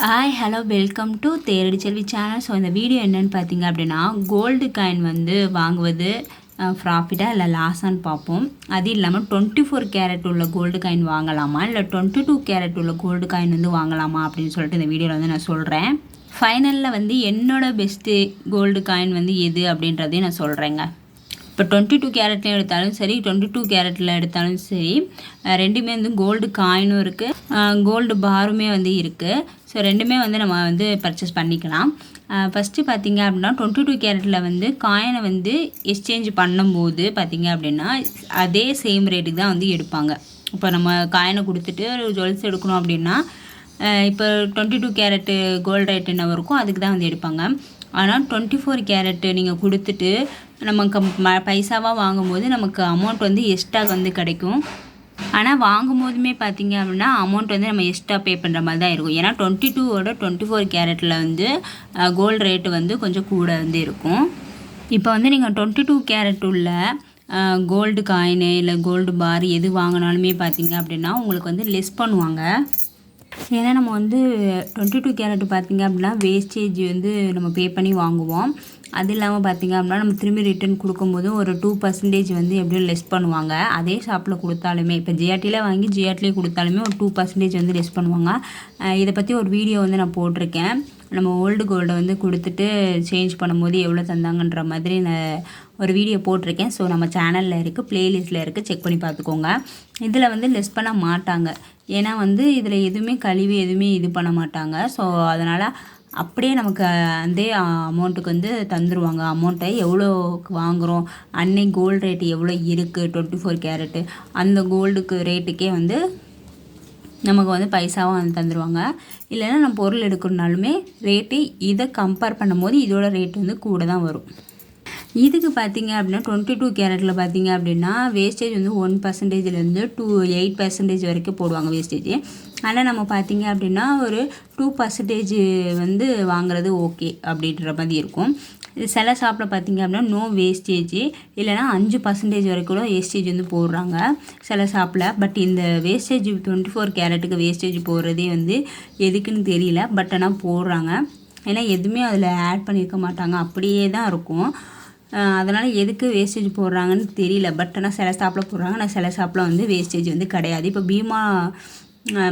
Hi hello welcome to Theradi Selvi channel. So இந்த video என்னென்னு பார்த்தீங்க அப்படின்னா, கோல்டு காயின் வந்து வாங்குவது ப்ராஃபிட்டாக இல்லை லாஸான்னு பார்ப்போம். அது இல்லாமல் 24 கேரட் உள்ள கோல்டு காயின் வாங்கலாமா இல்லை 22 கேரட் உள்ள கோல்டு காயின் வந்து வாங்கலாமா அப்படின்னு சொல்லிட்டு இந்த வீடியோவில் வந்து நான் சொல்கிறேன். ஃபைனலில் வந்து என்னோடய பெஸ்ட்டு கோல்டு காயின் வந்து எது அப்படின்றதையும் நான் சொல்கிறேங்க. இப்போ 22 கேரட்லையும் எடுத்தாலும் சரி, 22 கேரட்டில் எடுத்தாலும் சரி, ரெண்டுமே வந்து கோல்டு காயினும் இருக்குது, கோல்டு பாருமே வந்து இருக்குது. ஸோ ரெண்டுமே வந்து நம்ம வந்து பர்ச்சேஸ் பண்ணிக்கலாம். ஃபஸ்ட்டு பார்த்திங்க அப்படின்னா 22 கேரட்டில் வந்து காயினை வந்து எக்ஸ்சேஞ்ச் பண்ணும்போது பார்த்திங்க அப்படின்னா அதே சேம் ரேட்டுக்கு தான் வந்து எடுப்பாங்க. இப்போ நம்ம காயினை கொடுத்துட்டு ஒரு ஜுவல்ஸ் எடுக்கணும் அப்படின்னா இப்போ 22 கேரட்டு கோல்டு ரேட் என்ன இருக்கும் அதுக்கு தான் வந்து எடுப்பாங்க. ஆனால் 24 கேரட்டு நீங்கள் கொடுத்துட்டு நமக்கு பைசாவாக வாங்கும்போது நமக்கு அமௌண்ட் வந்து எக்ஸ்ட்ரா வந்து கிடைக்கும். ஆனால் வாங்கும் போதுமே பார்த்திங்க அப்படின்னா அமௌண்ட் வந்து நம்ம எக்ஸ்ட்ரா பே பண்ணுற மாதிரி தான் இருக்கும். ஏன்னா 22ஓட 24 கேரட்டில் வந்து கோல்டு ரேட்டு வந்து கொஞ்சம் கூட வந்து இருக்கும். இப்போ வந்து நீங்கள் 22 கேரட் உள்ள கோல்டு காயினு இல்லை கோல்டு பார் எது வாங்கினாலுமே பார்த்திங்க அப்படின்னா உங்களுக்கு வந்து லெஸ் பண்ணுவாங்க. ஏன்னா நம்ம வந்து 22 கேரட் பார்த்திங்க அப்படின்னா வேஸ்டேஜ் வந்து நம்ம பே பண்ணி வாங்குவோம். அது இல்லாமல் பார்த்திங்க அப்படின்னா நம்ம திரும்பி ரிட்டன் கொடுக்கும்போது ஒரு 2% வந்து எப்படியும் லெஸ் பண்ணுவாங்க. அதே ஷாப்பில் கொடுத்தாலுமே இப்போ ஜிஆர்டியில் வாங்கி ஜிஆர்டிலே கொடுத்தாலுமே ஒரு 2% வந்து லெஸ் பண்ணுவாங்க. இதை பற்றி ஒரு வீடியோ வந்து நான் போட்டிருக்கேன். நம்ம ஓல்டு கோல்டை வந்து கொடுத்துட்டு சேஞ்ச் பண்ணும்போது எவ்வளோ தந்தாங்கன்ற மாதிரி நான் ஒரு வீடியோ போட்டிருக்கேன். ஸோ நம்ம சேனலில் இருக்குது, ப்ளேலிஸ்ட்டில் இருக்குது, செக் பண்ணி பார்த்துக்கோங்க. இதில் வந்து லெஸ் பண்ண மாட்டாங்க. ஏன்னா வந்து இதில் எதுவுமே கழிவு எதுவுமே இது பண்ண மாட்டாங்க. ஸோ அதனால் அப்படியே நமக்கு அதே அமௌண்ட்டுக்கு வந்து தந்துடுவாங்க. அமௌண்ட்டை எவ்வளோக்கு வாங்குகிறோம், அன்னைக்கு கோல்டு ரேட்டு எவ்வளோ இருக்குது 24 கேரட்டு அந்த கோல்டுக்கு ரேட்டுக்கே வந்து நமக்கு வந்து பைசாவும் வந்து தந்துடுவாங்க. இல்லைன்னா நம்ம பொருள் எடுக்கணுனாலுமே ரேட்டு இதை கம்பேர் பண்ணும்போது இதோட ரேட்டு வந்து கூட தான் வரும். இதுக்கு பார்த்திங்க அப்படின்னா 22 கேரட்டில் பார்த்திங்க அப்படின்னா வேஸ்டேஜ் வந்து 1%லேருந்து 8% வரைக்கும் போடுவாங்க வேஸ்டேஜ். ஆனால் நம்ம பார்த்திங்க அப்படின்னா ஒரு 2% வந்து வாங்குறது ஓகே அப்படின்ற மாதிரி இருக்கும். சில ஷாப்பில் பார்த்திங்க அப்படின்னா நோ வேஸ்டேஜ் இல்லைனா 5% வரைக்கும் கூட வேஸ்டேஜ் வந்து போடுறாங்க சில ஷாப்பில். பட் இந்த வேஸ்டேஜ் 24 கேரட்டுக்கு வேஸ்டேஜ் போடுறதே வந்து எதுக்குன்னு தெரியல. பட் ஆனால் போடுறாங்க. ஏன்னா எதுவுமே அதில் ஆட் பண்ணியிருக்க மாட்டாங்க, அப்படியே தான் இருக்கும். அதனால் எதுக்கு வேஸ்டேஜ் போடுறாங்கன்னு தெரியல. பட் ஆனால் சில ஷாப்பில் போடுறாங்க, ஆனால் சில ஷாப்பில் வந்து வேஸ்டேஜ் வந்து கிடையாது. இப்போ பீமா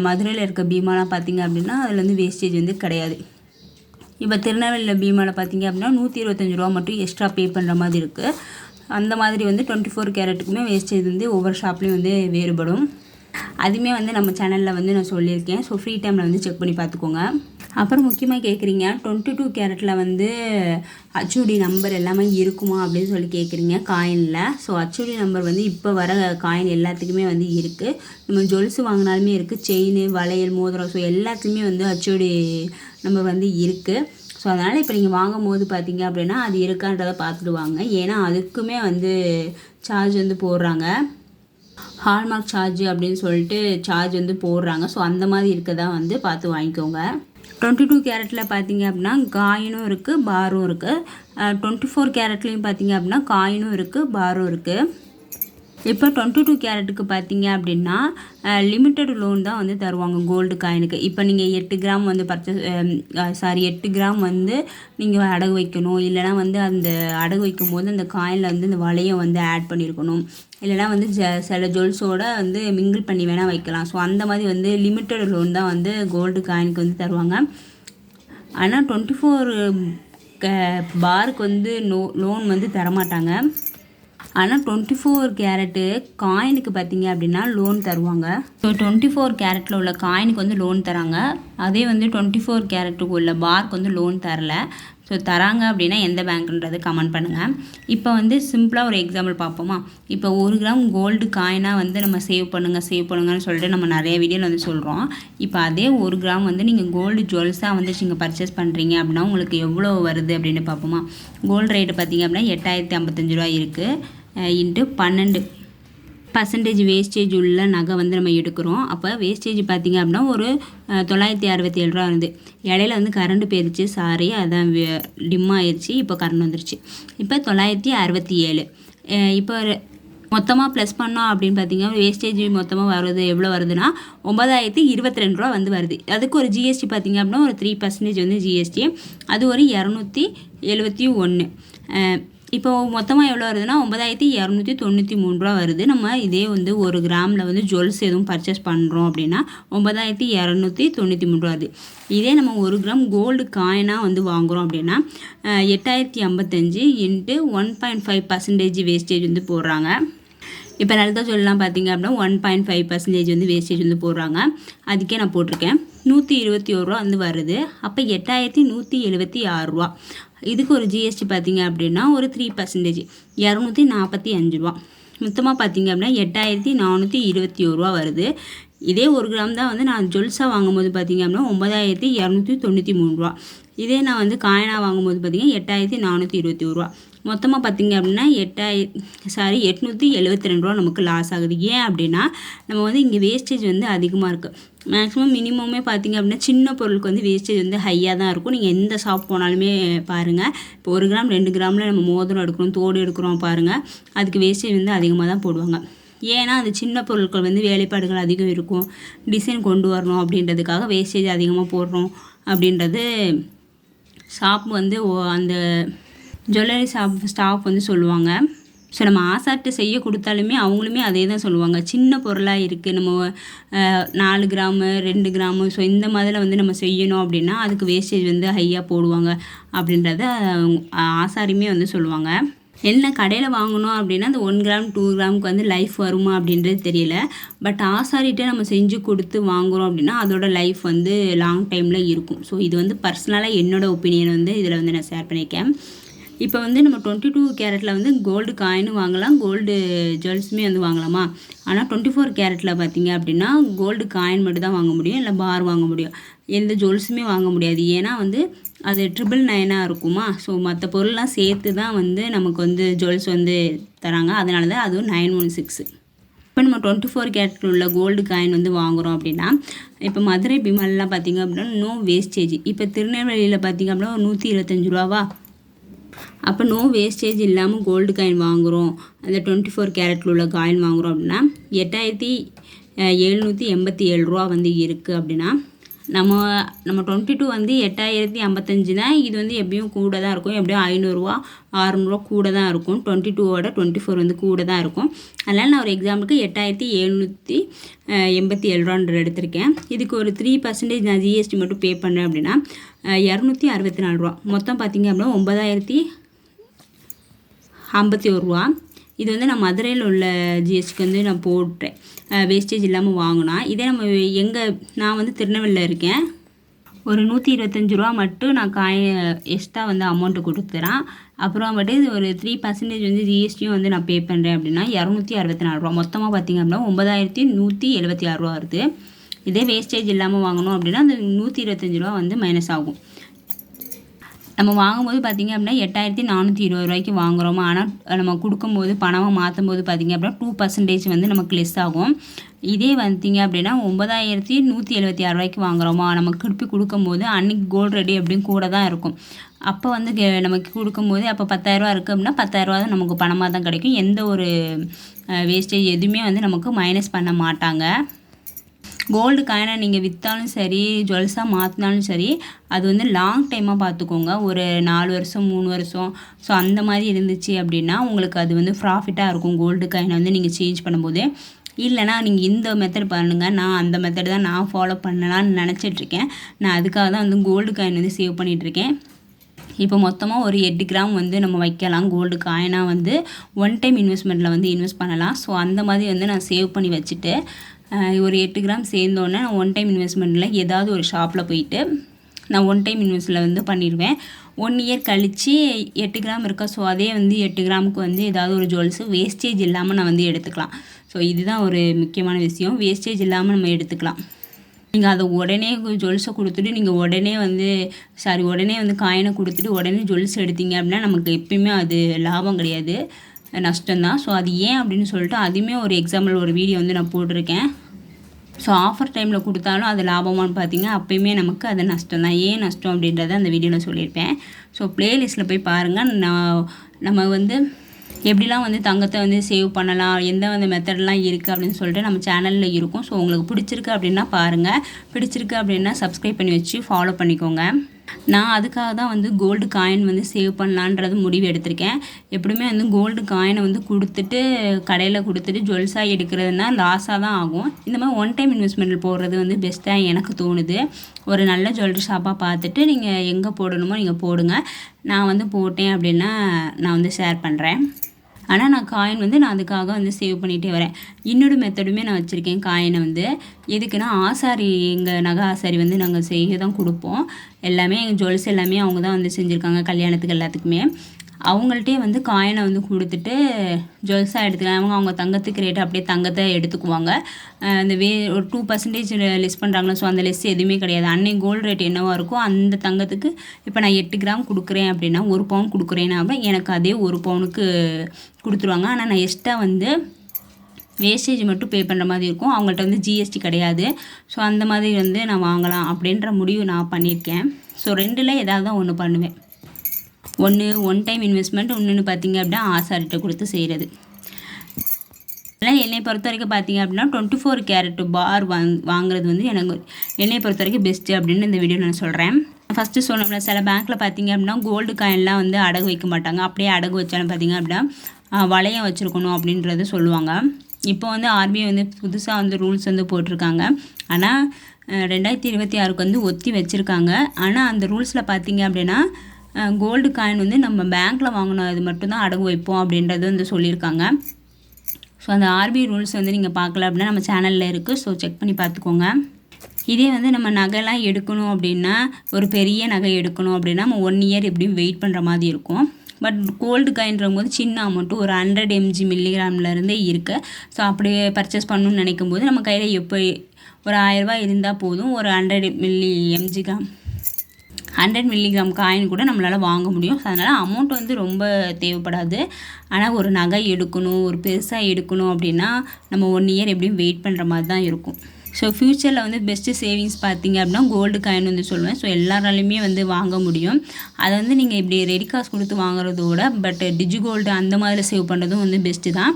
மதுரையில் இருக்க பீமாலாம் பார்த்திங்க அப்படின்னா அதில் வந்து வேஸ்டேஜ் வந்து கிடையாது. இப்போ திருநெல்வேலியில் பீமாவில் பார்த்திங்க அப்படின்னா 125 ரூபா மட்டும் எக்ஸ்ட்ரா பே பண்ணுற மாதிரி இருக்குது. அந்த மாதிரி வந்து 24 கேரட்டுக்குமே வேஸ்டேஜ் வந்து ஒவ்வொரு ஷாப்லேயும் வந்து வேறுபடும். அதுவுமே வந்து நம்ம சேனலில் வந்து நான் சொல்லியிருக்கேன். ஸோ ஃப்ரீ டைமில் வந்து செக் பண்ணி பார்த்துக்கோங்க. அப்புறம் முக்கியமாக கேட்குறீங்க 22 கேரட்டில் வந்து ஹச்ஓடி நம்பர் எல்லாமே இருக்குமா அப்படின்னு சொல்லி கேட்குறீங்க காயினில். ஸோ ஹச்ஓடி நம்பர் வந்து இப்போ வர காயின் எல்லாத்துக்குமே வந்து இருக்குது. நம்ம ஜொல்ஸு வாங்கினாலுமே இருக்குது, செயின், வளையல், மோதிரம், ஸோ எல்லாத்துலேயுமே வந்து ஹச்ஓடி நம்பர் வந்து இருக்குது. ஸோ அதனால் இப்போ நீங்கள் வாங்கும் போது பார்த்தீங்க அப்படின்னா அது இருக்கான்றதை பார்த்துட்டு வாங்க. ஏன்னா அதுக்குமே வந்து சார்ஜ் வந்து போடுறாங்க, ஹால்மார்க் சார்ஜ் அப்படின்னு சொல்லிட்டு சார்ஜ் வந்து போடுறாங்க. ஸோ அந்த மாதிரி இருக்கதான் வந்து பார்த்து வாங்கிக்கோங்க. 22 கேரட்டில் பார்த்திங்க அப்படின்னா காயினும் இருக்குது, பாரும் இருக்குது. 24 கேரட்லேயும் பார்த்திங்க அப்படின்னா காயினும் இருக்குது, பாரும் இருக்குது. இப்போ 22 கேரட்டுக்கு பார்த்திங்க அப்படின்னா லிமிட்டட் லோன் தான் வந்து தருவாங்க கோல்டு காயினுக்கு. இப்போ நீங்கள் 8 கிராம் வந்து 8 கிராம் வந்து நீங்கள் அடகு வைக்கணும். இல்லைனா வந்து அந்த அடகு வைக்கும் போது அந்த காயினில் வந்து இந்த வளையம் வந்து ஆட் பண்ணியிருக்கணும். இல்லைனா வந்து சில ஜுவல்ஸோட வந்து மிங்கிள் பண்ணி வேணால் வைக்கலாம். ஸோ அந்த மாதிரி வந்து லிமிட்டட் லோன் தான் வந்து கோல்டு காயினுக்கு வந்து தருவாங்க. ஆனால் 24 பாருக்கு வந்து லோன் வந்து தரமாட்டாங்க. ஆனால் 24 கேரட்டு காயினுக்கு பார்த்திங்க அப்படின்னா லோன் தருவாங்க. ஸோ 24 கேரட்டில் உள்ள காயினுக்கு வந்து லோன் தராங்க. அதே வந்து 24 கேரட்டுக்கு உள்ள பார்க்கு வந்து லோன் தரல. ஸோ தராங்க அப்படின்னா எந்த பேங்க்ன்றது கமெண்ட் பண்ணுங்கள். இப்போ வந்து சிம்பிளாக ஒரு எக்ஸாம்பிள் பார்ப்போமா. இப்போ 1 கிராம் கோல்டு காயினாக வந்து நம்ம சேவ் பண்ணுங்கன்னு சொல்லிட்டு நம்ம நிறைய வீடியோவில் வந்து சொல்கிறோம். இப்போ அதே 1 கிராம் வந்து நீங்கள் கோல்டு ஜுவல்ஸாக வந்து நீங்கள் பர்ச்சேஸ் பண்ணுறீங்க அப்படின்னா உங்களுக்கு எவ்வளோ வருது அப்படின்னு பார்ப்போமா. கோல்டு ரேட்டு பார்த்திங்க அப்படின்னா 8055 ரூபா இருக்குது. இன்ட்டு 12% வேஸ்டேஜ் உள்ள நகை வந்து நம்ம எடுக்கிறோம். அப்போ வேஸ்டேஜ் பார்த்திங்க அப்படின்னா ஒரு 967 ரூபா வந்து இடையில வந்து கரண்ட் போயிடுச்சு, சாரி அதான் டிம் ஆயிடுச்சு. இப்போ கரண்ட் வந்துருச்சு. இப்போ 967. இப்போ மொத்தமாக ப்ளஸ் பண்ணோம் அப்படின்னு பார்த்தீங்கன்னா வேஸ்டேஜ் மொத்தமாக வருது எவ்வளோ வருதுன்னா 9022 ரூபா வந்து வருது. அதுக்கு ஒரு ஜிஎஸ்டி பார்த்திங்க அப்படின்னா ஒரு 3% வந்து ஜிஎஸ்டி, அது ஒரு 271. இப்போ மொத்தமாக எவ்வளோ வருதுன்னா 9293 ரூபா வருது. நம்ம இதே வந்து ஒரு கிராமில் வந்து ஜுவல்ஸ் எதுவும் பர்ச்சேஸ் பண்ணுறோம் அப்படின்னா 9293 ரூபா வருது. இதே நம்ம 1 கிராம் கோல்டு காயினாக வந்து வாங்குகிறோம் அப்படின்னா 8055 இன்ட்டு 1.5% வேஸ்டேஜ் வந்து போடுறாங்க. இப்போ லலிதா சொல்லலாம் பார்த்தீங்க அப்படின்னா 1.5% வந்து வேஸ்டேஜ் வந்து போடுறாங்க. அதுக்கே நான் போட்டிருக்கேன் 121 ரூபா வந்து வருது. அப்போ 8176 ரூபா. இதுக்கு ஒரு ஜிஎஸ்டி பார்த்தீங்க அப்படின்னா ஒரு 3% 245 ரூபா. மொத்தமாக பார்த்தீங்க அப்படின்னா 8421 ரூபா வருது. இதே 1 கிராம் தான் வந்து நான் ஜுவல்ஸாக வாங்கும்போது பார்த்தீங்க அப்படின்னா 9293 ரூபா. இதே நான் வந்து காயினாக வாங்கும்போது பார்த்தீங்கன்னா 8421 ரூபா. மொத்தமாக பார்த்திங்க அப்படின்னா 872 ரூபா நமக்கு லாஸ் ஆகுது. ஏன் அப்படின்னா நம்ம வந்து இங்கே வேஸ்டேஜ் வந்து அதிகமாக இருக்குது. மேக்ஸிமம் மினிமமே பார்த்திங்க அப்படின்னா சின்ன பொருளுக்கு வந்து வேஸ்டேஜ் வந்து ஹையாக தான் இருக்கும். நீங்கள் எந்த ஷாப் போனாலுமே பாருங்கள், இப்போ 1 கிராம் 2 கிராமில் நம்ம மோதிரம் எடுக்கிறோம், தோடு எடுக்கிறோம் பாருங்கள், அதுக்கு வேஸ்டேஜ் வந்து அதிகமாக தான் போடுவாங்க. ஏன்னா அது சின்ன பொருட்கள் வந்து வேலைப்பாடுகள் அதிகம் இருக்கும், டிசைன் கொண்டு வரணும் அப்படின்றதுக்காக வேஸ்டேஜ் அதிகமாக போடுறோம் அப்படின்றது ஷாப் வந்து அந்த ஜுவல்லரி ஸ்டாஃப் வந்து சொல்லுவாங்க. ஸோ நம்ம ஆசார்ட்ட செய்ய கொடுத்தாலுமே அவங்களுமே அதே தான் சொல்லுவாங்க, சின்ன பொருளாக இருக்குது, நம்ம 4 கிராமு 2 கிராமு ஸோ இந்த மாதிரில வந்து நம்ம செய்யணும் அப்படின்னா அதுக்கு வேஸ்டேஜ் வந்து ஹையாக போடுவாங்க அப்படின்றத ஆசாரியுமே வந்து சொல்லுவாங்க. என்ன கடையில் வாங்கணும் அப்படின்னா அந்த 1 கிராம் 2 கிராமுக்கு வந்து லைஃப் வருமா அப்படின்றது தெரியல. பட் ஆசாரிகிட்ட நம்ம செஞ்சு கொடுத்து வாங்குகிறோம் அப்படின்னா அதோட லைஃப் வந்து லாங் டைமில் இருக்கும். ஸோ இது வந்து பர்சனலாக என்னோடய ஒப்பீனியன் வந்து இதில் வந்து நான் ஷேர் பண்ணியிருக்கேன். இப்போ வந்து நம்ம 22 கேரட்டில் வந்து கோல்டு காயினும் வாங்கலாம், கோல்டு ஜுவல்ஸுமே வந்து வாங்கலாமா. ஆனால் 24 கேரட்டில் பார்த்தீங்க அப்படின்னா கோல்டு காயின் மட்டும் தான் வாங்க முடியும், இல்லை பார் வாங்க முடியும், எந்த ஜுவல்ஸுமே வாங்க முடியாது. ஏன்னா வந்து அது 999 இருக்குமா. ஸோ மற்ற பொருள்லாம் சேர்த்து தான் வந்து நமக்கு வந்து ஜுவல்ஸ் வந்து தராங்க, அதனால தான் அதுவும் 916. இப்போ நம்ம 24 கேரட்டில் உள்ள கோல்டு காயின் வந்து வாங்குகிறோம் அப்படின்னா இப்போ மதுரை பிமல்லாம் பார்த்திங்க அப்படின்னா நோ வேஸ்டேஜ். இப்போ திருநெல்வேலியில் பார்த்திங்க அப்படின்னா 125 ரூபாவா. அப்போ நோ வேஸ்டேஜ் இல்லாமல் கோல்டு காயின் வாங்குகிறோம், அந்த 24 கேரட்டில் உள்ள காயின் வாங்குகிறோம் அப்படின்னா 8787 ரூபா வந்து இருக்குது. அப்படின்னா நம்ம 22 வந்து 8055 தான். இது வந்து எப்படியும் கூட தான் இருக்கும், எப்படியும் 500 ரூபா 600 கூட தான் இருக்கும். 22ஓட 24 வந்து கூட தான் இருக்கும். அதனால் நான் ஒரு எக்ஸாம்பிளுக்கு 8787 ரூபான்ற எடுத்திருக்கேன். இதுக்கு ஒரு 3% நான் ஜிஎஸ்டி மட்டும் பே பண்ணேன் அப்படின்னா 264 ரூபா. மொத்தம் பார்த்திங்க அப்படின்னா 9051 ரூபா. இது வந்து நான் மதுரையில் உள்ள ஜிஎஸ்டிக்கு வந்து நான் போட்டேன், வேஸ்டேஜ் இல்லாமல் வாங்கினா. இதே நம்ம நான் வந்து திருநெல்வேலியில் இருக்கேன், ஒரு 125 ரூபா மட்டும் நான் எக்ஸ்ட்ரா வந்து அமௌண்ட்டு கொடுத்துறேன். அப்புறம் இது ஒரு 3% வந்து ஜிஎஸ்டியும் வந்து நான் பே பண்ணுறேன் அப்படின்னா 264 ரூபா. மொத்தமாக பார்த்திங்க அப்படின்னா 9176 ரூபா வருது. இதே வேஸ்டேஜ் இல்லாமல் வாங்கணும் அப்படின்னா அந்த 125 ரூபா வந்து மைனஸ் ஆகும். நம்ம வாங்கும்போது பார்த்திங்க அப்படின்னா 8420 ரூபாய்க்கு வாங்குகிறோமா. ஆனால் நம்ம கொடுக்கும்போது பணமாக மாற்றும் போது பார்த்திங்க அப்படின்னா 2% வந்து நமக்கு லெஸ் ஆகும். இதே பார்த்திங்க அப்படின்னா 9176 ரூபாய்க்கு வாங்குகிறோமா, நமக்கு திருப்பி கொடுக்கும்போது அன்றைக்கி கோல்டு ரெடி எப்படியும் கூட தான் இருக்கும். அப்போ வந்து நமக்கு கொடுக்கும்போது அப்போ 10,000 ரூபா இருக்குது அப்படின்னா 10,000 ரூபா தான் நமக்கு பணமாக தான் கிடைக்கும். எந்த ஒரு வேஸ்டேஜ் எதுவுமே வந்து நமக்கு மைனஸ் பண்ண மாட்டாங்க. கோல்டு காயினை நீங்கள் விற்றாலும் சரி, ஜுவல்ஸாக மாற்றினாலும் சரி, அது வந்து லாங் டைமாக பார்த்துக்கோங்க. ஒரு 4 வருஷம் 3 வருஷம் ஸோ அந்த மாதிரி இருந்துச்சு அப்படின்னா உங்களுக்கு அது வந்து ப்ராஃபிட்டாக இருக்கும். கோல்டு காயினை வந்து நீங்கள் சேஞ்ச் பண்ணும்போது. இல்லைனா நீங்கள் இந்த மெத்தட் பண்ணுங்கள், நான் அந்த மெத்தட் தான் நான் ஃபாலோ பண்ணலான்னு நினச்சிட்ருக்கேன். நான் அதுக்காக தான் வந்து கோல்டு காயின் வந்து சேவ் பண்ணிகிட்ருக்கேன். இப்போ மொத்தமாக ஒரு 8 கிராம் வந்து நம்ம வைக்கலாம். கோல்டு காயினாக வந்து 1 டைம் இன்வெஸ்ட்மெண்ட்டில் வந்து இன்வெஸ்ட் பண்ணலாம். ஸோ அந்த மாதிரி வந்து நான் சேவ் பண்ணி வச்சுட்டு ஒரு 8 கிராம் சேர்ந்தோன்னே நான் 1 டைம் இன்வெஸ்ட்மெண்ட்டில் ஏதாவது ஒரு ஷாப்பில் போயிட்டு நான் 1 டைம் இன்வெஸ்ட்டில் வந்து பண்ணிடுவேன். 1 இயர் கழித்து 8 கிராம் இருக்கா, ஸோ அதே வந்து 8 கிராமுக்கு வந்து ஏதாவது ஒரு ஜுவல்ஸு வேஸ்டேஜ் இல்லாமல் நான் வந்து எடுத்துக்கலாம். ஸோ இதுதான் ஒரு முக்கியமான விஷயம், வேஸ்டேஜ் இல்லாமல் நம்ம எடுத்துக்கலாம். நீங்கள் அதை உடனே ஜுவல்ஸை கொடுத்துட்டு நீங்கள் உடனே வந்து காயினை கொடுத்துட்டு உடனே ஜுவல்ஸ் எடுத்தீங்க அப்படின்னா நமக்கு எப்பயுமே அது லாபம் கிடையாது, நஷ்டம்தான். ஸோ அது ஏன் அப்படின்னு சொல்லிட்டு அதுவுமே ஒரு எக்ஸாம்பிள் ஒரு வீடியோ வந்து நான் போட்டிருக்கேன். ஸோ ஆஃபர் டைமில் கொடுத்தாலும் அது லாபமானு பார்த்தீங்க அப்போயுமே நமக்கு அது நஷ்டம் தான். ஏன் நஷ்டம் அப்படின்றத அந்த வீடியோவில் சொல்லியிருப்பேன். ஸோ ப்ளேலிஸ்ட்டில் போய் பாருங்கள். நம்ம வந்து எப்படிலாம் வந்து தங்கத்தை வந்து சேவ் பண்ணலாம், எந்த வந்து மெத்தட்லாம் இருக்குது அப்படின்னு சொல்லிட்டு நம்ம சேனலில் இருக்கும். ஸோ உங்களுக்கு பிடிச்சிருக்கு அப்படின்னா பாருங்கள், பிடிச்சிருக்கு அப்படின்னா சப்ஸ்கிரைப் பண்ணி வச்சு ஃபாலோ பண்ணிக்கோங்க. நான் அதுக்காக தான் வந்து கோல்டு காயின் வந்து சேவ் பண்ணலான்றது முடிவு எடுத்திருக்கேன். எப்படியுமே வந்து கோல்டு காயினை வந்து கொடுத்துட்டு கடையில் கொடுத்துட்டு ஜுவல்ஸாக எடுக்கிறதுனா லாஸாக தான் ஆகும். இந்த மாதிரி ஒன் டைம் இன்வெஸ்ட்மெண்ட் போடுறது வந்து பெஸ்ட்டாக எனக்கு தோணுது. ஒரு நல்ல ஜுவல்லரி ஷாப்பாக பார்த்துட்டு நீங்கள் எங்கே போடணுமோ நீங்கள் போடுங்க. நான் வந்து போட்டேன் அப்படின்னா நான் வந்து ஷேர் பண்ணுறேன். ஆனால் நான் காயின் வந்து நான் அதுக்காக வந்து சேவ் பண்ணிகிட்டே வரேன். இன்னொரு மெத்தடுமே நான் வச்சுருக்கேன். காயினை வந்து எதுக்குன்னா ஆசாரி, எங்கள் நகை ஆசாரி வந்து நாங்கள் செய்ய தான் கொடுப்போம். எல்லாமே எங்கள் ஜுவல்ஸ் எல்லாமே அவங்க தான் வந்து செஞ்சுருக்காங்க கல்யாணத்துக்கு எல்லாத்துக்குமே. அவங்கள்ட்டே வந்து காயினை வந்து கொடுத்துட்டு ஜுவல்ஸாக எடுத்துக்கலாம். அவங்க தங்கத்துக்கு ரேட்டு அப்படியே தங்கத்தை எடுத்துக்குவாங்க. அந்த ஒரு 2% லெஸ் பண்ணுறாங்களோ, ஸோ அந்த லெஸ் எதுவுமே கிடையாது. அன்னைக்கு கோல்டு ரேட் என்னவாக இருக்கோ அந்த தங்கத்துக்கு இப்போ நான் 8 கிராம் கொடுக்குறேன் அப்படின்னா 1 பவுன் கொடுக்குறேன்னா எனக்கு அதே 1 பவுனுக்கு கொடுத்துருவாங்க. ஆனால் நான் எக்ஸ்ட்ரா வந்து வேஸ்டேஜ் மட்டும் பே பண்ணுற மாதிரி இருக்கும். அவங்கள்ட்ட வந்து ஜிஎஸ்டி கிடையாது. ஸோ அந்த மாதிரி வந்து நான் வாங்கலாம் அப்படின்ற முடிவு நான் பண்ணியிருக்கேன். ஸோ 2ல் ஏதாவது தான் ஒன்று பண்ணுவேன். ஒன்று ஒன் டைம் இன்வெஸ்ட்மெண்ட், இன்னொன்று பார்த்திங்க அப்படின்னா ஆசாரிட்ட கொடுத்து செய்கிறது. அதனால் என்னை பொறுத்த வரைக்கும் பார்த்திங்க அப்படின்னா 24 கேரட் பார் வாங்குறது வந்து எனக்கு என்னை பொறுத்த வரைக்கும் பெஸ்ட்டு அப்படின்னு இந்த வீடியோ நான் சொல்கிறேன். ஃபஸ்ட்டு சொன்னோம்னா சில பேங்க்கில் பார்த்திங்க அப்படின்னா கோல்டு காயின்லாம் வந்து அடகு வைக்க மாட்டாங்க. அப்படியே அடகு வச்சாலும் பார்த்திங்க அப்படின்னா வளையம் வச்சுருக்கணும் அப்படின்றது சொல்லுவாங்க. இப்போ வந்து ஆர்பிஐ வந்து புதுசாக வந்து ரூல்ஸ் வந்து போட்டிருக்காங்க. ஆனால் 2026க்கு வந்து ஒத்தி வச்சுருக்காங்க. ஆனால் அந்த ரூல்ஸில் பார்த்திங்க அப்படின்னா கோல்டு காயின் வந்து நம்ம பேங்க்கில் வாங்கினோம் அது மட்டும்தான் அடகு வைப்போம் அப்படின்றது வந்து சொல்லியிருக்காங்க. ஸோ அந்த ஆர்பிஐ ரூல்ஸ் வந்து நீங்கள் பார்க்கல அப்படின்னா நம்ம சேனலில் இருக்குது. ஸோ செக் பண்ணி பார்த்துக்கோங்க. இதே வந்து நம்ம நகைலாம் எடுக்கணும் அப்படின்னா, ஒரு பெரிய நகை எடுக்கணும் அப்படின்னா நம்ம 1 இயர் எப்படியும் வெயிட் பண்ணுற மாதிரி இருக்கும். பட் கோல்டு காயின்ற போது சின்ன அமௌண்ட்டு ஒரு 100 mg மில்லிகிராம்லேருந்தே இருக்குது. ஸோ அப்படியே பர்ச்சேஸ் பண்ணணும்னு நினைக்கும் போது நம்ம கையில் எப்போ ஒரு 1000 ரூபாய் இருந்தால் போதும். ஒரு 100 மில்லிகிராம் காயின் கூட நம்மளால் வாங்க முடியும். ஸோ அதனால் அமௌண்ட் வந்து ரொம்ப தேவைப்படாது. ஆனால் ஒரு நகை எடுக்கணும், ஒரு பெருசாக எடுக்கணும் அப்படின்னா நம்ம 1 இயர் எப்படியும் வெயிட் பண்ணுற மாதிரி தான் இருக்கும். ஸோ ஃப்யூச்சரில் வந்து பெஸ்ட்டு சேவிங்ஸ் பார்த்திங்க அப்படின்னா கோல்டு காயின் வந்து சொல்லுவேன். ஸோ எல்லாராலையுமே வந்து வாங்க முடியும். அதை வந்து நீங்கள் இப்படி ரெடி காசு கொடுத்து வாங்குறதோட டிஜி கோல்டு அந்த மாதிரி சேவ் பண்ணுறதும் வந்து பெஸ்ட்டு தான்.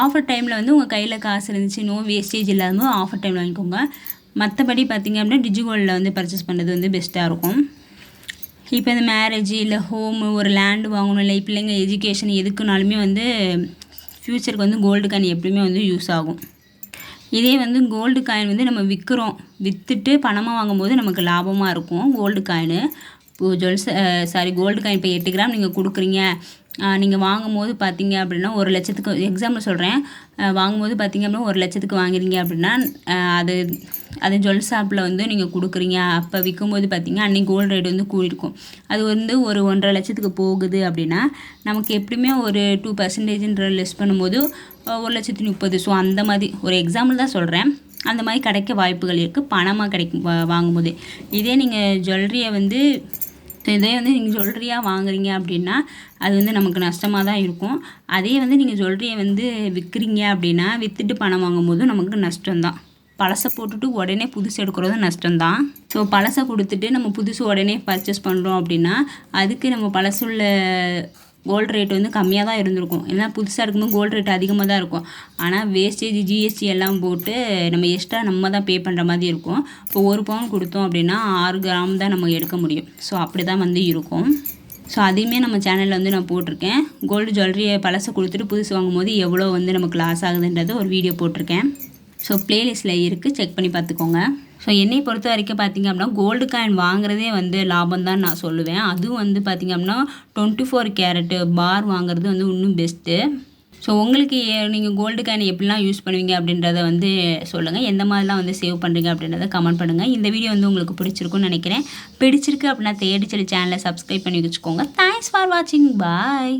ஆஃபர் டைமில் வந்து உங்கள் கையில் காசு இருந்துச்சு, நோ வேஸ்டேஜ் இல்லாமல் ஆஃபர் டைமில் வாங்கிக்கோங்க. மற்றபடி பார்த்திங்க அப்படின்னா டிஜி கோல்டில் வந்து பர்ச்சேஸ் பண்ணுறது வந்து பெஸ்ட்டாக இருக்கும். இப்போ இந்த மேரேஜ் இல்லை ஹோமு, ஒரு லேண்டு வாங்கணும், இல்லை பிள்ளைங்க எஜுகேஷன் எதுக்குனாலுமே வந்து ஃப்யூச்சருக்கு வந்து கோல்டு காயின் எப்படியுமே வந்து யூஸ் ஆகும். இதே வந்து கோல்டு காயின் வந்து நம்ம விற்றுட்டு பணமாக வாங்கும்போது நமக்கு லாபமாக இருக்கும் கோல்டு காயின். இப்போது கோல்டு காயின் இப்போ 8 கிராம் நீங்கள் கொடுக்குறீங்க, நீங்கள் வாங்கும்போது பார்த்தீங்க அப்படின்னா 1 லட்சத்துக்கு எக்ஸாம்பிள் சொல்கிறேன், வாங்கும்போது பார்த்தீங்க அப்படின்னா 1 லட்சத்துக்கு வாங்குறீங்க அப்படின்னா அது ஜுவல் ஷாப்பில் வந்து நீங்கள் கொடுக்குறீங்க. அப்போ விற்கும்போது பார்த்தீங்க அன்றைக்கி கோல்டு ரேட் வந்து கூடியிருக்கும். அது வந்து ஒரு 1.5 லட்சத்துக்கு போகுது அப்படின்னா நமக்கு எப்படியுமே ஒரு 2% லெஸ் பண்ணும்போது 1,30,000. ஸோ அந்த மாதிரி ஒரு எக்ஸாம்பிள் தான் சொல்கிறேன். அந்த மாதிரி கிடைக்க வாய்ப்புகள் இருக்குது பணமாக கிடைக்கும் வாங்கும்போது. இதே நீங்கள் ஜுவல்லரியை வந்து நீங்கள் ஜுவல்லரியாக வாங்குறீங்க அப்படின்னா அது வந்து நமக்கு நஷ்டமாக தான் இருக்கும். அதே வந்து நீங்கள் ஜுவல்லரியை வந்து விற்கிறீங்க அப்படின்னா விற்றுட்டு பணம் வாங்கும்போது நமக்கு நஷ்டம்தான். பழசை போட்டுட்டு உடனே புதுசு எடுக்கிறதும் நஷ்டம்தான். ஸோ பழசை கொடுத்துட்டு நம்ம புதுசு உடனே பர்ச்சேஸ் பண்ணுறோம் அப்படின்னா அதுக்கு நம்ம பழசுள்ள கோல்டு ரேட் வந்து கம்மியாக தான் இருந்திருக்கும். ஏன்னா புதுசாக இருக்கும்போது கோல்டு ரேட் அதிகமாக தான் இருக்கும். ஆனால் வேஸ்டேஜ் ஜிஎஸ்டி எல்லாம் போட்டு நம்ம எக்ஸ்ட்ரா நம்ம தான் பே பண்ணுற மாதிரி இருக்கும். இப்போ 1 பவுன் கொடுத்தோம் அப்படின்னா 6 கிராம் தான் நம்ம எடுக்க முடியும். ஸோ அப்படி தான் வந்து இருக்கும். ஸோ அதையுமே நம்ம சேனலில் வந்து நான் போட்டிருக்கேன். கோல்டு ஜுவல்லரியை பழசை கொடுத்துட்டு புதுசு வாங்கும்போது எவ்வளோ வந்து நமக்கு லாஸ் ஆகுதுன்றது ஒரு வீடியோ போட்டிருக்கேன். ஸோ ப்ளேலிஸ்ட்டில் இருக்குது, செக் பண்ணி பார்த்துக்கோங்க. ஸோ என்னை பொறுத்த வரைக்கும் பார்த்திங்க அப்படின்னா கோல்டு காயின் வாங்குறதே வந்து லாபம் தான் நான் சொல்லுவேன். அதுவும் வந்து பார்த்திங்க அப்படின்னா 24 கேரட்டு பார் வாங்குறது வந்து இன்னும் பெஸ்ட்டு. ஸோ உங்களுக்கு நீங்கள் கோல்டு காயின் எப்படிலாம் யூஸ் பண்ணுவீங்க அப்படின்றத வந்து சொல்லுங்கள். எந்த மாதிரிலாம் வந்து சேவ் பண்ணுறீங்க அப்படின்றத கமெண்ட் பண்ணுங்கள். இந்த வீடியோ வந்து உங்களுக்கு பிடிச்சிருக்குன்னு நினைக்கிறேன். பிடிச்சிருக்கு அப்படின்னா தேடி சேனலை சப்ஸ்கிரைப் பண்ணி வச்சுக்கோங்க. தேங்க்ஸ் ஃபார் வாட்சிங். பாய்.